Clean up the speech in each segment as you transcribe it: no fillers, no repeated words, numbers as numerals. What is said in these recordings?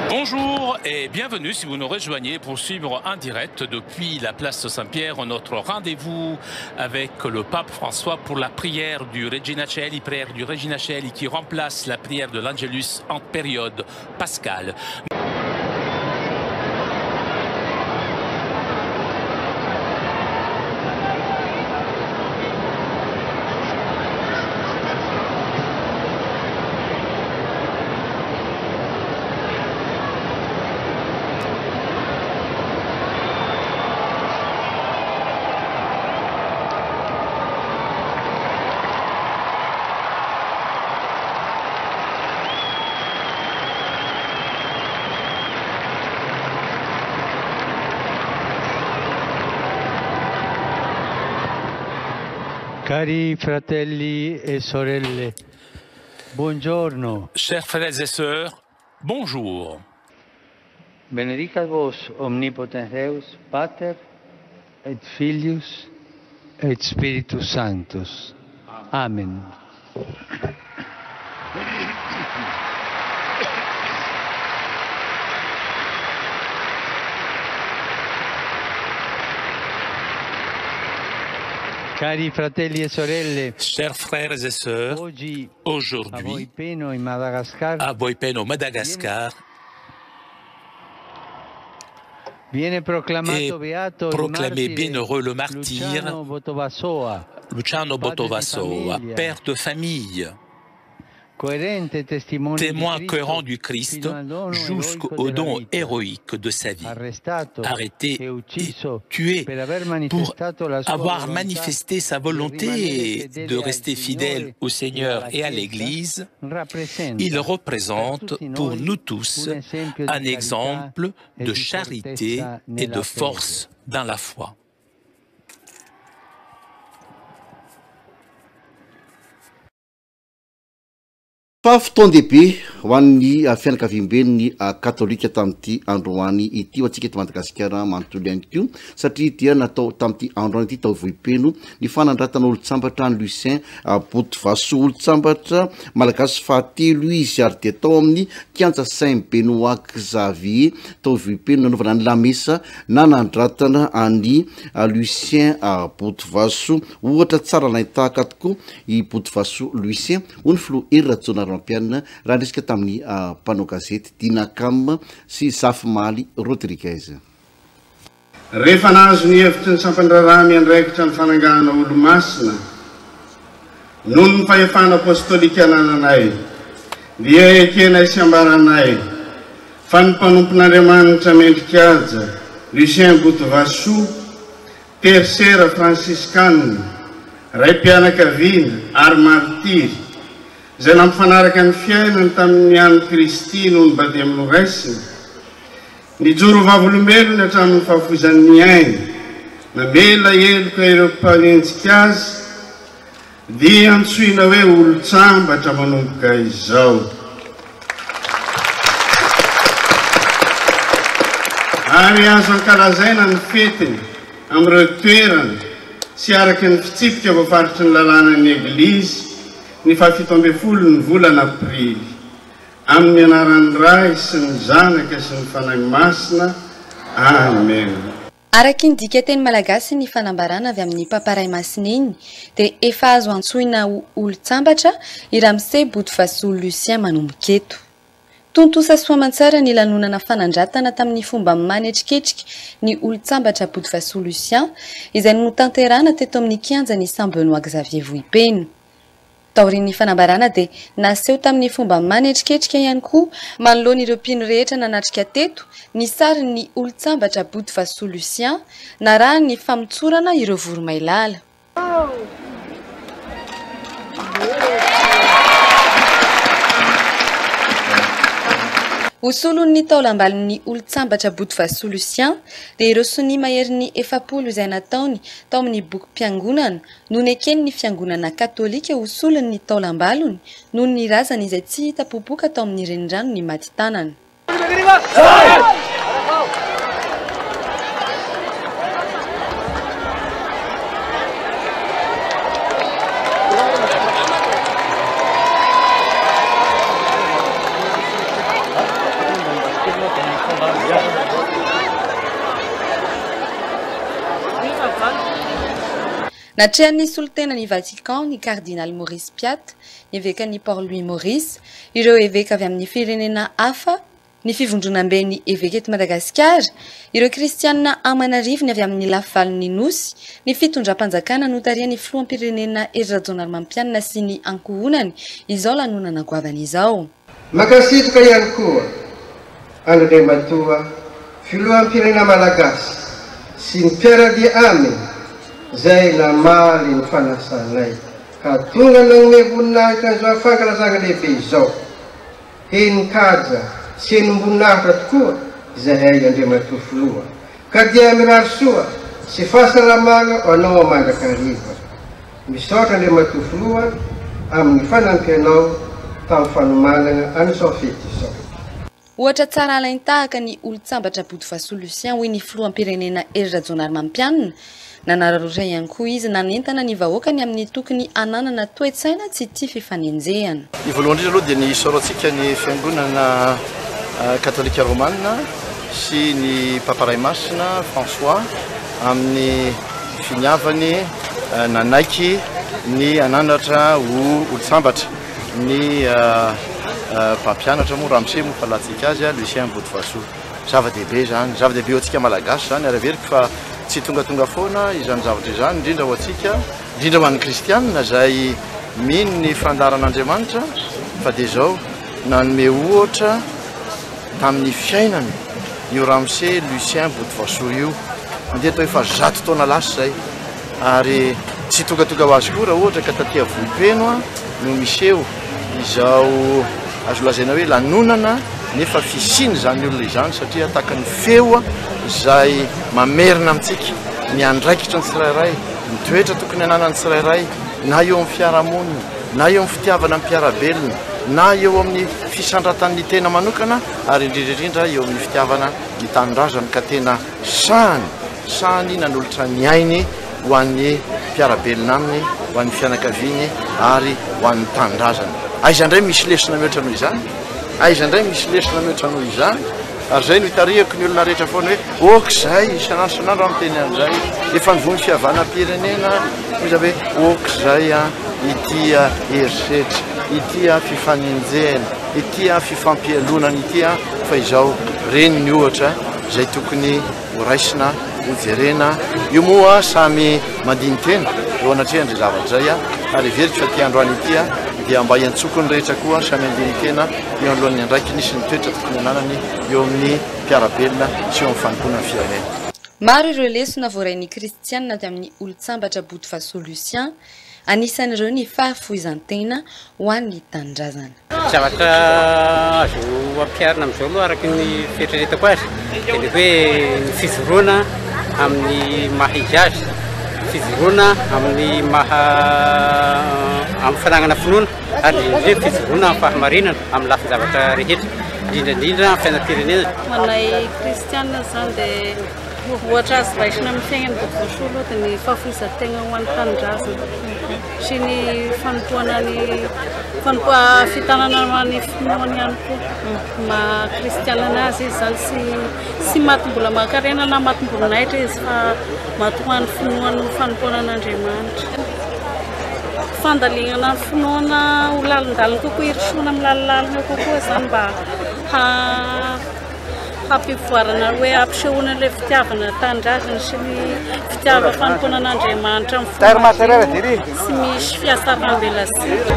Bonjour et bienvenue si vous nous rejoignez pour suivre en direct depuis la place Saint-Pierre notre rendez-vous avec le pape François pour la prière du Regina Coeli, qui remplace la prière de l'Angelus en période pascale. Cari fratelli e sorelle, buongiorno. Chers frères et sœurs, bonjour. Benedicat vos omnipotens Deus, Pater et Filius et Spiritus Sanctus. Amen. Cari fratelli e sorelle, chers frères et sœurs, aujourd'hui, à Boipeno, Madagascar, est proclamé bienheureux le martyr Luciano Botovasoa, père de famille, témoin cohérent du Christ jusqu'au don héroïque de sa vie, arrêté et tué pour avoir manifesté sa volonté de rester fidèle au Seigneur et à l'Église. Il représente pour nous tous un exemple de charité et de force dans la foi. Fotoan-dehibe ho an'ny fianakaviam-beny ny katolika tamin'ity androany ity ho antsika eto Madagasikara manontolo ihany koa satria dia natao tamin'ity androany ity tao vohipeno ny fanandratana olo-tsambatra ny Lucien Botovaso, olo-tsambatra malagasy fahatelo izy ary dia tao amin'ny kianja Saint-Benoît Xavier tao vohipeno nanaovana ny lamesa nanandratana any Lucien Botovaso. Ohatra tsara nahitahaka tokoa i Botovaso Lucien ho ny filoha Ratsona Rampianina raha ndresika tamin'ny mpanao gazety Dinakam sy Zafy Rodriguez. Rehefa nahazo ny hevitry ny sampandraraha miandraikitra ny fananganana olo-masina noho ny fahefana apostolika anananay dia ekenay sy ambaranay fa ny mpanompon'Andriamanitra mendrika aja Lucien Botovaso, tersera franciscane, ray mpianakaviana ary martiry izay nampifanaraka ny fiainany tamin'ny any Kristy noho ny bade amin'ny raisina, nijoro vavolombelony hatramin'ny fahafoizan'ny aina, namela heloka ireo mpanenjika azy, dia antsoina hoe olo-tsambatra manomboka izao. Ary azo ankalazaina ny fetiny amin'ireo toerana sy araky ny fitsipika voafaritry ny lalànan'ny Eglizy ny fahafito ambin'ny folo ny volana Aprily amin'ny anaran'ny Ray sy ny Zanaka sy ny Fanahy Masina. Amen. Araky ny dikateny malagasy ny fanambarana avy amin'ny paparay masina iny dia efa azo antsoina olo-tsambatra i Ramsey Botovaso Lucien manomboka eto. Tontosa soamantsara ny lanonana fanandratana tamin'ny fomba manetriketrika ny olo-tsambatra Botovaso Lucien izay notanterana teto amin'ny kianjan'ny Saint-Benoît Xavier vohipeno. Taorian'ny fanambarana dia naseho tamin'ny fomba manetriketrika ihany koa manoloana ireo mpino rehetra nanatrika teto ny sarin'ny olo-tsambatra Botovaso Lucien narahany famitsorana ireo voromailala. Usulun'ny taolambalin'ny olo-tsambatra Botovaso Lucien dia ireo sony maherin'ny efapolo izay nataony tao amin'ny bokim-piangonana noho ny eken'ny fiangonana katolika usulun'ny taolambalony noho ny razana izay tsy hita popoka tao amin'ny renirano ny maty tanana. Natrehan'ny solontenany Vatican ny cardinal Maurice Piat, ny evekany Paul Louis Maurice, ireo eveka avy amin'ny firenena hafa, ny fivondronam-be ny eveka eto Madagasikara, ireo kristianina Amanarivony avy amin'ny lafivalon'ny Nosy, ny fitondram-panjakana notarian'ny filoham-pirenena Hery Rajaonarimampianina sy ny ankohonany, izao lanonana goavana izao. Makasitraka ihany koa Andriamatoa filoham-pirenena Malagasy sy ny mpiaradia aminy zay namaly ny fanasanay ka tonga nanome voninahitra izao fankalazana lehibe izao henin-kaja sy henim-boninahitra tokoa izay Andriamatoa filoha ka dia mirary soa sy fahasalamana ho anao mandrakariva. Misaotra Andriamatoa filoha amin'ny fanampianao tamin'ny fanomanana an'izao fety izao. Ohatra tsara alainy tahaka ny olo-tsambatra Boudfaso Lucien hoy ny filoham-pirenena Hery Rajaonarimampianina, nanararaotra ihany koa izy nanentana ny vahoakany amin'ny tokony ananana toe-tsaina tsy tia fifanenjehana. Ny voalohany indrindra aloha dia ny soratsika ny fiangonana katolika romanina sy ny Papa Ray Masina François amin'ny finiavany nanaiky ny ananatra ho olo-tsambatra ny mpampianatra moa ramose moa falatsika azy Lucien Boudfaso. Zava-dehibe zany, zava-dehibe ho antsika malagasy zany araveriko fa tsy tongatonga foana izany zavatra izany indrindra ho antsika, indrindra ho an'ny kristianina zay mino ny fandaran'Andriamanitra fa dia zao nanome ohatra tamin'ny fiainany io ramose Lucien Boudfaso io, mandeha tao efa 100 taona lasa zay ary tsy tongatonga ho azy koa raha ohatra ka taty Vohipeno no miseho izao azo lazaina hoe lanonana nefa fisiny zany olona izany satria tahaka ny feo izay mamerina amintsika ny andraikitra ny tsirairay, ny toetra tokony ananany tsirairay na eo amin'ny fiarahamonina na eo amin'ny fitiavana amin'ny mpiarabelona na eo amin'ny fisandratan'ny tena manokana ary indrindraindrindra eo amin'ny fitiavana ny tanindrazana ka tena sahany nanolotra ny ainy ho an'ny mpiarabelona aminy, ho an'ny fianakaviany ary ho an'ny tanindrazana. Aiza indray misy lesona mihoatra noho izany, aiza indray misy lesona mihoatra noho izany, ary zay no hitarihako ny olona rehetra foana hoe okizay isanandro isanandro amin'ny teny an'izay efa nivony fihavanam-pirenena iza hoe okizay itya herisetra, itya fifanenjehana, itya fifampialonana, itya fa izao reny ny ohatra zay tokony ho raisina ho jerena. Io moa samy mandiny tena eo anatrehany zay zavatra zay ary everiko fa ty androany itya dia mba iantsoko ny rehetra koa samy andiny tena eo anolohan'ny andraiky nisy ny toetra tokony ananany eo amin'ny mpiarabelona sy eo amin'ny fanompoana ny firenena. Maro ireo lesona voarain'ny kristianina avy amin'ny olo-tsambatra Boudfaso Lucien, anisan'ireo ny fahafoizan-tena ho an'ny tanindrazana. Zavatra azo ampiarina amin'izao aloha araka ny fieritreretako azy dia ny hoe ny fijoroana amin'ny maha-izy, fijoroana amin'ny amin'ny fananana finoana ary indrindra fijoroana amin'ny fahamarinana amin'ny lafiny zavatra rehetra, indrindraindrindra amin'ny fiainam-pirenena. Manay kristianina zany dia ohatra azy raisina amin'ny fiainany Boudfaso aloha dia ny fahafoizan-tena ho an'ny tanindrazana sy ny fitanana ny finoany ihany koa ma kristianina azy izy zany sy maty-mbola makarena na maty-mbola naitra izy fa matoa ny finoany fanompoana an'Andriamanitra. Fandaliana ny finoana ho lalindalina kokoa, irisoana amin'ny lalilalina kokoa zany mba hampivoarana hoe hampisehoana ilay fitiavana tanindrazana sy ny fitiava fanompoana an'Andriamanitra amin'ny fomba sy misy fihasaram-belasika.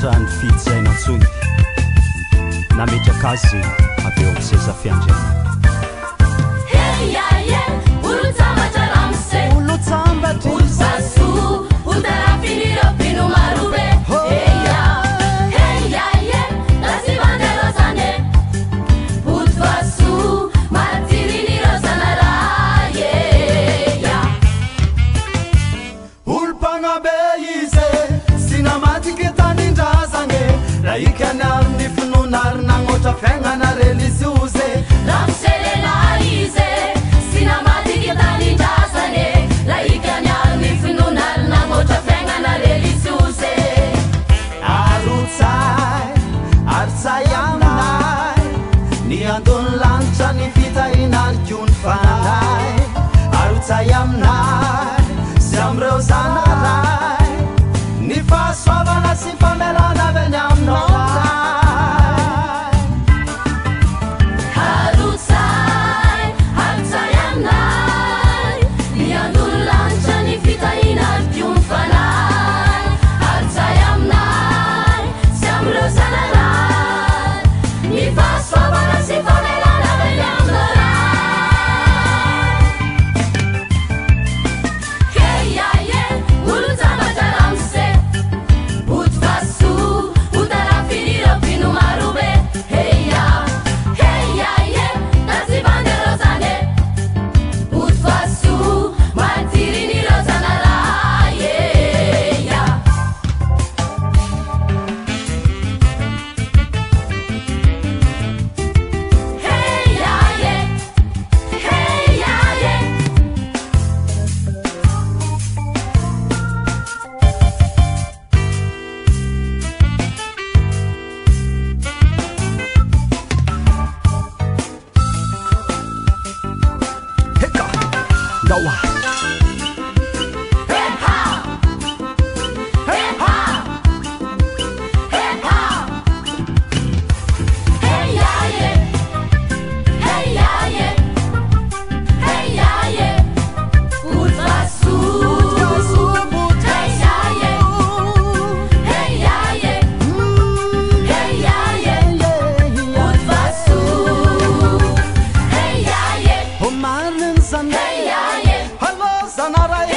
ny fidy zay nantsony nametraka azy avy eo amin'ny seza fiandriana Sanara